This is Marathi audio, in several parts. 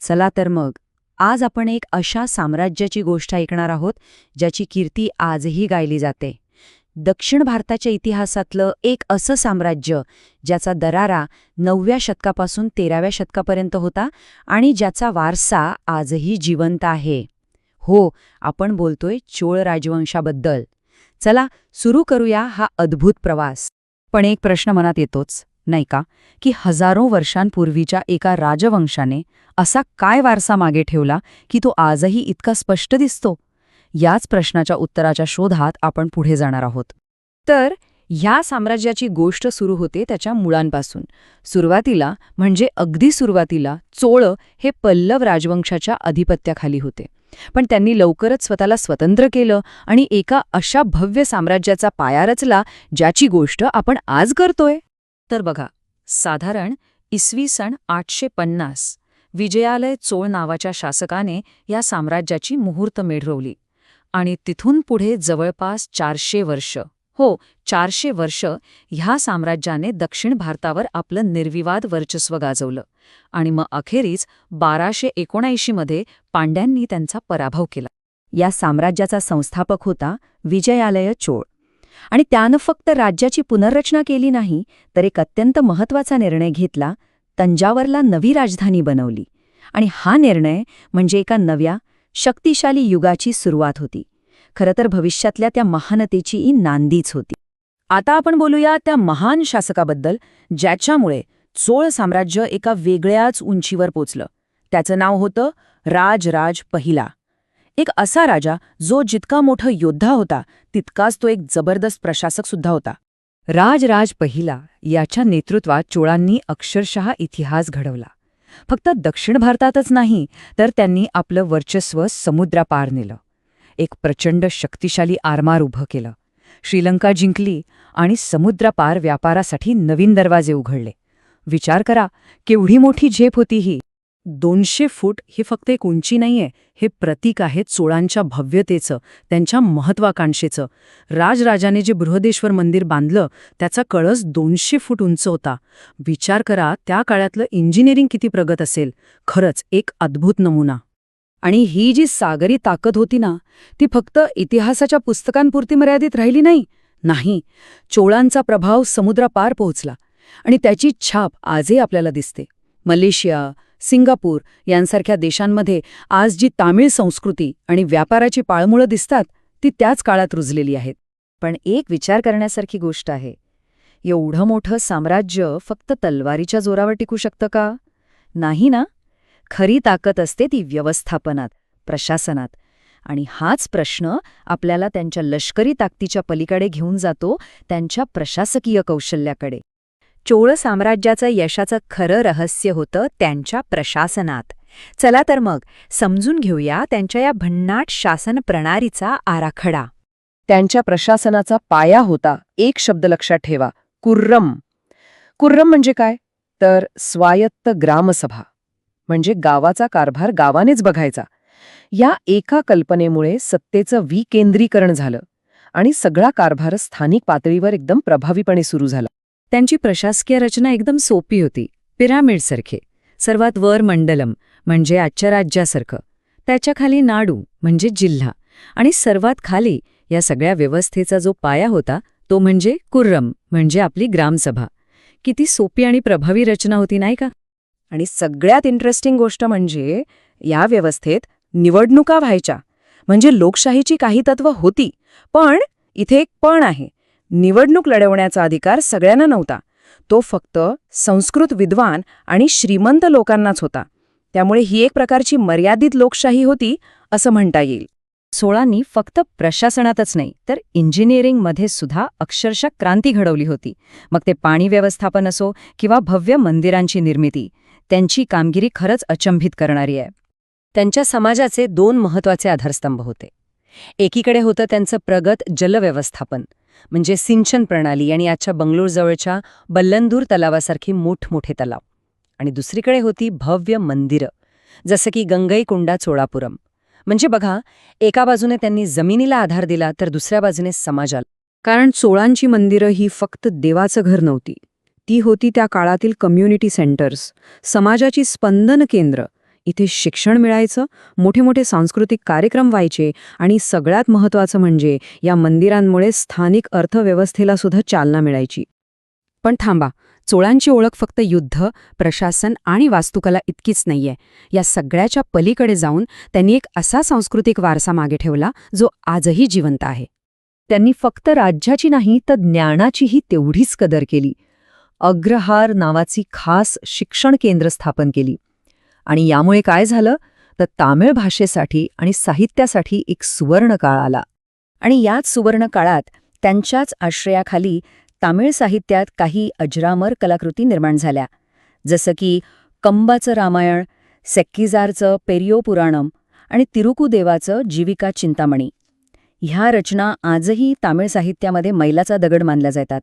चला तर मग आज आपण एक अशा साम्राज्याची गोष्ट ऐकणार आहोत ज्याची कीर्ती आजही गायली जाते. दक्षिण भारताच्या इतिहासातलं एक असं साम्राज्य ज्याचा दरारा 9व्या शतकापासून 13व्या शतकापर्यंत होता आणि ज्याचा वारसा आजही जिवंत आहे. हो, आपण बोलतोय चोळ राजवंशाबद्दल. चला सुरू करूया हा अद्भुत प्रवास. पण एक प्रश्न मनात येतोच, नाही का, की हजारो वर्षांपूर्वीच्या एका राजवंशाने असा काय वारसा मागे ठेवला की तो आजही इतका स्पष्ट दिसतो? याच प्रश्नाच्या उत्तराच्या शोधात आपण पुढे जाणार आहोत. तर ह्या साम्राज्याची गोष्ट सुरू होते त्याच्या मुळांपासून. सुरुवातीला म्हणजे अगदी सुरुवातीला चोळ हे पल्लव राजवंशाच्या अधिपत्याखाली होते. पण त्यांनी लवकरच स्वतःला स्वतंत्र केलं आणि एका अशा भव्य साम्राज्याचा पाया रचला ज्याची गोष्ट आपण आज करतोय. तर बघा, साधारण इसवी सन 850 विजयालय चोळ नावाच्या शासकाने या साम्राज्याची मुहूर्तमेढ रोवली आणि तिथून पुढे जवळपास 400 वर्ष, 400 वर्ष ह्या साम्राज्याने दक्षिण भारतावर आपलं निर्विवाद वर्चस्व गाजवलं आणि मग अखेरीस 1279 मध्ये पांड्यांनी त्यांचा पराभव केला. या साम्राज्याचा संस्थापक होता विजयालय चोळ आणि त्यानं फक्त राज्याची पुनर्रचना केली नाही, तर एक अत्यंत महत्त्वाचा निर्णय घेतला. तंजावरला नवी राजधानी बनवली आणि हा निर्णय म्हणजे एका नव्या शक्तिशाली युगाची सुरुवात होती. खरं तर भविष्यातल्या त्या महानतेची ही नांदीच होती. आता आपण बोलूया त्या महान शासकाबद्दल ज्याच्यामुळे चोळ साम्राज्य एका वेगळ्याच उंचीवर पोचलं. त्याचं नाव होतं राजराज पहिला. एक असा राजा जो जितका मोठा योद्धा होता तितकाच तो एक जबरदस्त प्रशासक सुद्धा होता. राजराज पहिला याच्या नेतृत्वात चोळांनी अक्षरशः इतिहास घडवला. फक्त दक्षिण भारतातच नाही, तर त्यांनी आपलं वर्चस्व समुद्रापार नेलं. एक प्रचंड शक्तिशाली आरमार उभं केलं, श्रीलंका जिंकली आणि समुद्रापार व्यापारासाठी नवीन दरवाजे उघडले. विचार करा, केवढी मोठी झेप होती ही. 200 फूट ही फक्त एक उंची नाहीये, हे प्रतीक आहे चोळांच्या भव्यतेचं, त्यांच्या महत्वाकांक्षेचं. राजराजाने जे बृहदेश्वर मंदिर बांधलं त्याचा कळस 200 फूट उंच होता. विचार करा, त्या काळातलं इंजिनिअरिंग किती प्रगत असेल. खरंच एक अद्भुत नमुना. आणि ही जी सागरी ताकद होती ना, ती फक्त इतिहासाच्या पुस्तकांपुरती मर्यादित राहिली नाही. चोळांचा प्रभाव समुद्रापार पोहोचला आणि त्याची छाप आजही आपल्याला दिसते. मलेशिया, सिंगापूर यांसारख्या देशांमध्ये आज जी तामिळ संस्कृती आणि व्यापाराची पाळमुळं दिसतात ती त्याच काळात रुजलेली आहेत. पण एक विचार करण्यासारखी गोष्ट आहे, एवढं मोठं साम्राज्य फक्त तलवारीच्या जोरावर टिकू शकतं का? नाही ना. खरी ताकद असते ती व्यवस्थापनात, प्रशासनात. आणि हाच प्रश्न आपल्याला त्यांच्या लष्करी ताकदीच्या पलीकडे घेऊन जातो, त्यांच्या प्रशासकीय कौशल्याकडे. चोळ साम्राज्याचं यशाचं खरं रहस्य होतं त्यांच्या प्रशासनात. चला तर मग समजून घेऊया त्यांच्या या भन्नाट शासन प्रणालीचा आराखडा. त्यांच्या प्रशासनाचा पाया होता, एक शब्द लक्षात ठेवा, कुर्रम. कुर्रम म्हणजे काय? तर स्वायत्त ग्रामसभा, म्हणजे गावाचा कारभार गावानेच बघायचा. या एका कल्पनेमुळे सत्तेचं विकेंद्रीकरण झालं आणि सगळा कारभार स्थानिक पातळीवर एकदम प्रभावीपणे सुरू झाला. त्यांची प्रशासकीय रचना एकदम सोपी होती, पिरामिडसारखे. सर्वात वर मंडलम म्हणजे आजच्या राज्यासारखं, त्याच्याखाली नाडू म्हणजे जिल्हा आणि सर्वात खाली या सगळ्या व्यवस्थेचा जो पाया होता तो म्हणजे कुर्रम म्हणजे आपली ग्रामसभा. किती सोपी आणि प्रभावी रचना होती, नाही का? आणि सगळ्यात इंटरेस्टिंग गोष्ट म्हणजे या व्यवस्थेत निवडणुका व्हायच्या. म्हणजे लोकशाहीची काही तत्त्व होती, पण इथे एक पण आहे, निवडणूक लढवण्याचा अधिकार सगळ्यांना नव्हता. तो फक्त संस्कृत विद्वान आणि श्रीमंत लोकांनाच होता. त्यामुळे ही एक प्रकारची मर्यादित लोकशाही होती असं म्हणता येईल. चोळांनी फक्त प्रशासनातच नाही तर इंजिनिअरिंगमध्ये सुद्धा अक्षरशः क्रांती घडवली होती. मग ते पाणी व्यवस्थापन असो किंवा भव्य मंदिरांची निर्मिती, त्यांची कामगिरी खरंच अचंबित करणारी आहे. त्यांच्या समाजाचे 2 महत्त्वाचे आधारस्तंभ होते. एकीकडे होतं त्यांचं प्रगत जलव्यवस्थापन, म्हणजे सिंचन प्रणाली आणि आजच्या बंगळूरजवळच्या बल्लंदूर तलावासारखी मोठमोठे तलाव. आणि दुसरीकडे होती भव्य मंदिरं, जसं की गंगईकोंडा चोळापुरम. म्हणजे बघा, एका बाजूने त्यांनी जमिनीला आधार दिला तर दुसऱ्या बाजूने समाजाला. कारण चोळांची मंदिरं ही फक्त देवाचं घर नव्हती, ती होती त्या काळातील कम्युनिटी सेंटर्स, समाजाची स्पंदन केंद्र. इथे शिक्षण मिळायचं, मोठे मोठे सांस्कृतिक कार्यक्रम व्हायचे आणि सगळ्यात महत्त्वाचं म्हणजे या मंदिरांमुळे स्थानिक अर्थव्यवस्थेला सुद्धा चालना मिळायची. पण थांबा, चोळांची ओळख फक्त युद्ध, प्रशासन आणि वास्तुकला इतकीच नाहीये. या सगळ्याच्या पलीकडे जाऊन त्यांनी एक असा सांस्कृतिक वारसा मागे ठेवला जो आजही जिवंत आहे. त्यांनी फक्त राज्याची नाही तर ज्ञानाचीही तेवढीच कदर केली. अग्रहार नावाची खास शिक्षण केंद्र स्थापन केली. आणि यामुळे काय झालं तर तामिळ भाषेसाठी आणि साहित्यासाठी एक सुवर्ण काळ आला. आणि याच सुवर्ण काळात त्यांच्याच आश्रयाखाली तामिळ साहित्यात काही अजरामर कलाकृती निर्माण झाल्या, जसं की कंबाचं रामायण, सेक्कीजारचं पेरियो पुराणम आणि तिरुकुदेवाचं जीविका चिंतामणी. ह्या रचना आजही तामिळ साहित्यामध्ये मैलाचा दगड मानल्या जातात.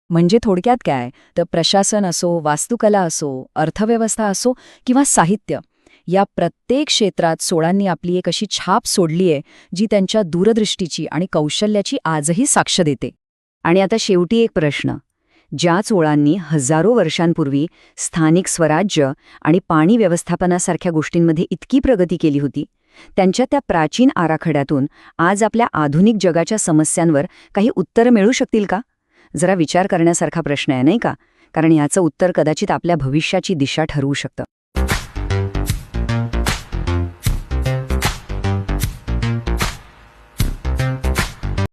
म्हणजे थोडक्यात काय तर प्रशासन असो, वास्तुकला असो, अर्थव्यवस्था असो किंवा साहित्य, या प्रत्येक क्षेत्रात चोळांनी आपली एक अशी छाप सोडली आहे जी त्यांच्या दूरदृष्टीची आणि कौशल्याची आजही साक्ष देते. आणि आता शेवटी एक प्रश्न. ज्या चोळांनी हजारो वर्षांपूर्वी स्थानिक स्वराज्य आणि पाणी व्यवस्थापनासारख्या गोष्टींमध्ये इतकी प्रगती केली होती, त्यांच्या त्या प्राचीन आराखड्यातून आज आपल्या आधुनिक जगाच्या समस्यांवर काही उत्तरं मिळू शकतील का? जरा विचार करण्यासारखा प्रश्न आहे, नाही का? कारण याचं उत्तर कदाचित आपल्या भविष्याची दिशा ठरवू शकतं.